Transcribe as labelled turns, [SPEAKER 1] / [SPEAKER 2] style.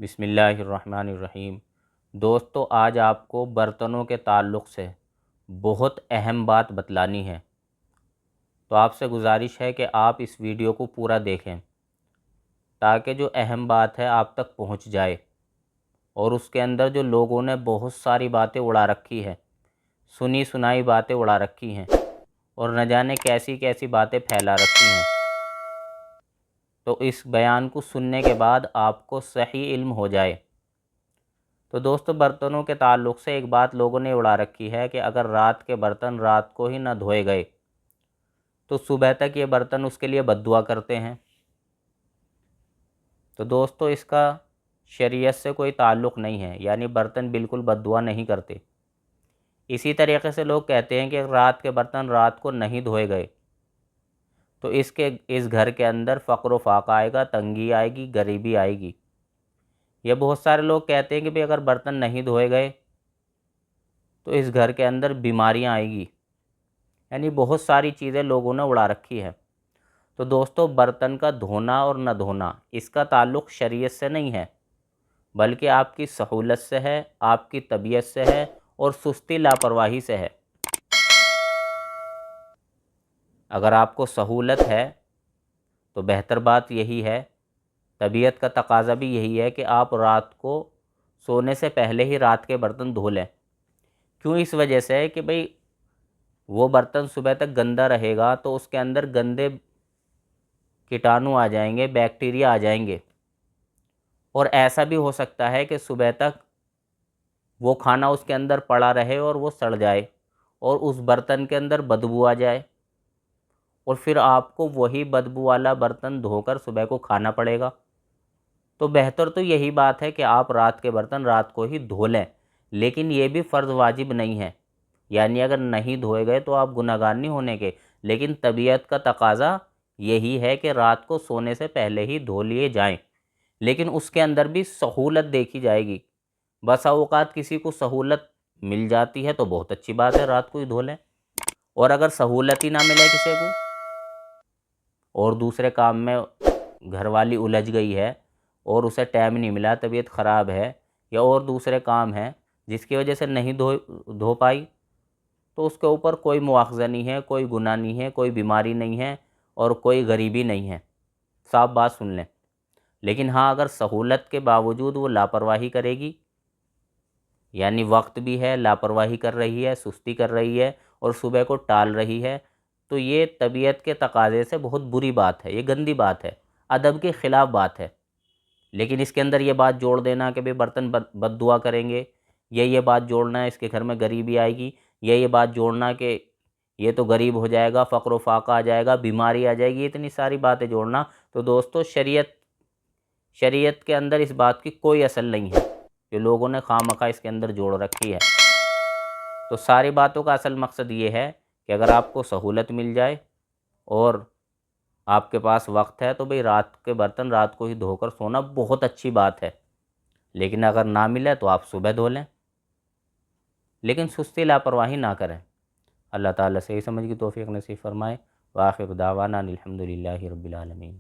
[SPEAKER 1] بسم اللہ الرحمن الرحیم۔ دوستو، آج آپ کو برتنوں کے تعلق سے بہت اہم بات بتلانی ہے، تو آپ سے گزارش ہے کہ آپ اس ویڈیو کو پورا دیکھیں تاکہ جو اہم بات ہے آپ تک پہنچ جائے، اور اس کے اندر جو لوگوں نے بہت ساری باتیں اڑا رکھی ہیں، سنی سنائی باتیں اڑا رکھی ہیں، اور نہ جانے کیسی کیسی باتیں پھیلا رکھی ہیں، تو اس بیان کو سننے کے بعد آپ کو صحیح علم ہو جائے۔ تو دوستو، برتنوں کے تعلق سے ایک بات لوگوں نے اڑا رکھی ہے کہ اگر رات کے برتن رات کو ہی نہ دھوئے گئے تو صبح تک یہ برتن اس کے لیے بد دعا کرتے ہیں۔ تو دوستو، اس کا شریعت سے کوئی تعلق نہیں ہے، یعنی برتن بالکل بد دعا نہیں کرتے۔ اسی طریقے سے لوگ کہتے ہیں کہ رات کے برتن رات کو نہیں دھوئے گئے تو اس گھر کے اندر فقر و فاقہ آئے گا، تنگی آئے گی، غریبی آئے گی۔ یہ بہت سارے لوگ کہتے ہیں کہ بھئی اگر برتن نہیں دھوئے گئے تو اس گھر کے اندر بیماریاں آئیں گی، یعنی بہت ساری چیزیں لوگوں نے اڑا رکھی ہے۔ تو دوستو، برتن کا دھونا اور نہ دھونا اس کا تعلق شریعت سے نہیں ہے، بلکہ آپ کی سہولت سے ہے، آپ کی طبیعت سے ہے، اور سستی لاپرواہی سے ہے۔ اگر آپ کو سہولت ہے تو بہتر بات یہی ہے، طبیعت کا تقاضا بھی یہی ہے کہ آپ رات کو سونے سے پہلے ہی رات کے برتن دھو لیں۔ کیوں؟ اس وجہ سے کہ بھئی وہ برتن صبح تک گندا رہے گا تو اس کے اندر گندے کیٹانو آ جائیں گے، بیکٹیریا آ جائیں گے، اور ایسا بھی ہو سکتا ہے کہ صبح تک وہ کھانا اس کے اندر پڑا رہے اور وہ سڑ جائے، اور اس برتن کے اندر بدبو آ جائے، اور پھر آپ کو وہی بدبو والا برتن دھو کر صبح کو کھانا پڑے گا۔ تو بہتر تو یہی بات ہے کہ آپ رات کے برتن رات کو ہی دھو لیں، لیکن یہ بھی فرض واجب نہیں ہے، یعنی اگر نہیں دھوئے گئے تو آپ گنہگار نہیں ہونے کے، لیکن طبیعت کا تقاضا یہی ہے کہ رات کو سونے سے پہلے ہی دھو لیے جائیں، لیکن اس کے اندر بھی سہولت دیکھی جائے گی۔ بسا اوقات کسی کو سہولت مل جاتی ہے تو بہت اچھی بات ہے، رات کو ہی دھو لیں، اور اگر سہولت ہی نہ ملے کسی کو اور دوسرے کام میں گھر والی الجھ گئی ہے اور اسے ٹائم نہیں ملا، طبیعت خراب ہے یا اور دوسرے کام ہیں جس کی وجہ سے نہیں دھو پائی، تو اس کے اوپر کوئی مواخذہ نہیں ہے، کوئی گناہ نہیں ہے، کوئی بیماری نہیں ہے، اور کوئی غریبی نہیں ہے۔ صاف بات سن لیں۔ لیکن ہاں، اگر سہولت کے باوجود وہ لاپرواہی کرے گی، یعنی وقت بھی ہے، لاپرواہی کر رہی ہے، سستی کر رہی ہے، اور صبح کو ٹال رہی ہے، تو یہ طبیعت کے تقاضے سے بہت بری بات ہے، یہ گندی بات ہے، ادب کے خلاف بات ہے۔ لیکن اس کے اندر یہ بات جوڑ دینا کہ برتن بد دعا کریں گے، یا یہ بات جوڑنا ہے اس کے گھر میں غریبی آئے گی، یا یہ بات جوڑنا کہ یہ تو غریب ہو جائے گا، فقر و فاقہ آ جائے گا، بیماری آ جائے گی، اتنی ساری باتیں جوڑنا، تو دوستو شریعت کے اندر اس بات کی کوئی اصل نہیں ہے، کہ لوگوں نے خواہ مخواہ اس کے اندر جوڑ رکھی ہے۔ تو ساری باتوں کا اصل مقصد یہ ہے کہ اگر آپ کو سہولت مل جائے اور آپ کے پاس وقت ہے تو بھئی رات کے برتن رات کو ہی دھو کر سونا بہت اچھی بات ہے، لیکن اگر نہ ملے تو آپ صبح دھو لیں، لیکن سستی لاپرواہی نہ کریں۔ اللہ تعالیٰ صحیح سمجھ کی توفیق نصیب فرمائے۔ وآخر دعوانا الحمدللہ رب العالمین۔